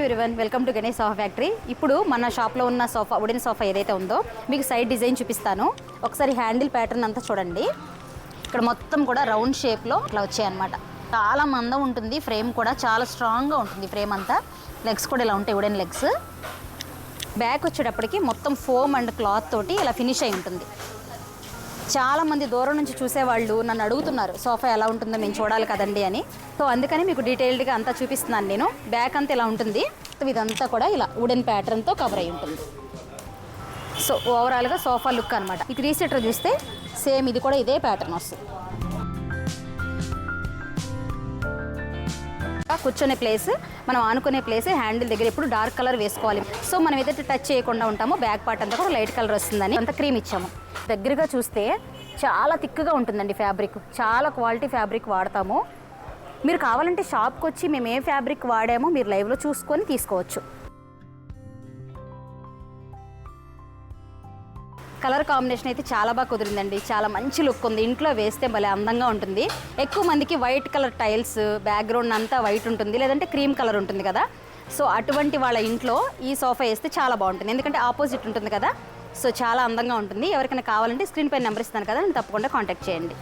Everyone, welcome to Ganesh sofa factory. ఇప్పుడు మన షాప్లో ఉన్న సోఫా, వుడెన్ సోఫా ఏదైతే ఉందో మీకు సైడ్ డిజైన్ చూపిస్తాను. ఒకసారి హ్యాండిల్ ప్యాటర్న్ అంతా చూడండి. ఇక్కడ మొత్తం కూడా రౌండ్ షేప్లో ఇట్లా వచ్చాయన్నమాట. చాలా మందం ఉంటుంది, ఫ్రేమ్ కూడా చాలా స్ట్రాంగ్గా ఉంటుంది. ఫ్రేమ్ అంతా లెగ్స్ కూడా ఇలా ఉంటాయి, వుడెన్ లెగ్స్. బ్యాక్ వచ్చేటప్పటికి మొత్తం ఫోమ్ అండ్ క్లాత్ తోటి ఇలా ఫినిష్ అయి ఉంటుంది. చాలామంది దూరం నుంచి చూసేవాళ్ళు నన్ను అడుగుతున్నారు, సోఫా ఎలా ఉంటుందో మేము చూడాలి కదండి అని. సో అందుకని మీకు డీటెయిల్డ్గా అంతా చూపిస్తున్నాను నేను. బ్యాక్ అంతా ఇలా ఉంటుంది, ఇదంతా కూడా ఇలా వుడెన్ ప్యాటర్న్తో కవర్ అయి ఉంటుంది. సో ఓవరాల్గా సోఫా లుక్ అనమాట. ఈ 3 సీటర్ చూస్తే సేమ్ ఇది కూడా ఇదే ప్యాటర్న్ వస్తుంది. కూర్చునే ప్లేస్, మనం ఆనుకునే ప్లేస్, హ్యాండిల్ దగ్గర ఎప్పుడు డార్క్ కలర్ వేసుకోవాలి. సో మనం ఏదైతే టచ్ చేయకుండా ఉంటామో బ్యాక్ పార్ట్ అంతా కూడా లైట్ కలర్ వస్తుందని అంత క్రీమ్ ఇచ్చాము. దగ్గరగా చూస్తే చాలా థిక్గా ఉంటుందండి ఫ్యాబ్రిక్. చాలా క్వాలిటీ ఫ్యాబ్రిక్ వాడతాము. మీరు కావాలంటే షాప్కి వచ్చి మేము ఏ ఫ్యాబ్రిక్ వాడామో మీరు లైవ్లో చూసుకొని తీసుకోవచ్చు. కలర్ కాంబినేషన్ అయితే చాలా బాగా కుదిరిందండి. చాలా మంచి లుక్ ఉంది. ఇంట్లో వేస్తే భలే అందంగా ఉంటుంది. ఎక్కువ మందికి వైట్ కలర్ టైల్స్, బ్యాక్గ్రౌండ్ అంతా వైట్ ఉంటుంది, లేదంటే క్రీమ్ కలర్ ఉంటుంది కదా. సో అటువంటి వాళ్ళ ఇంట్లో ఈ సోఫా వేస్తే చాలా బాగుంటుంది. ఎందుకంటే ఆపోజిట్ ఉంటుంది కదా. సో చాలా అందంగా ఉంటుంది. ఎవరికైనా కావాలంటే స్క్రీన్ పైన నెంబర్ ఇస్తాను కదా, తప్పకుండా కాంటాక్ట్ చేయండి.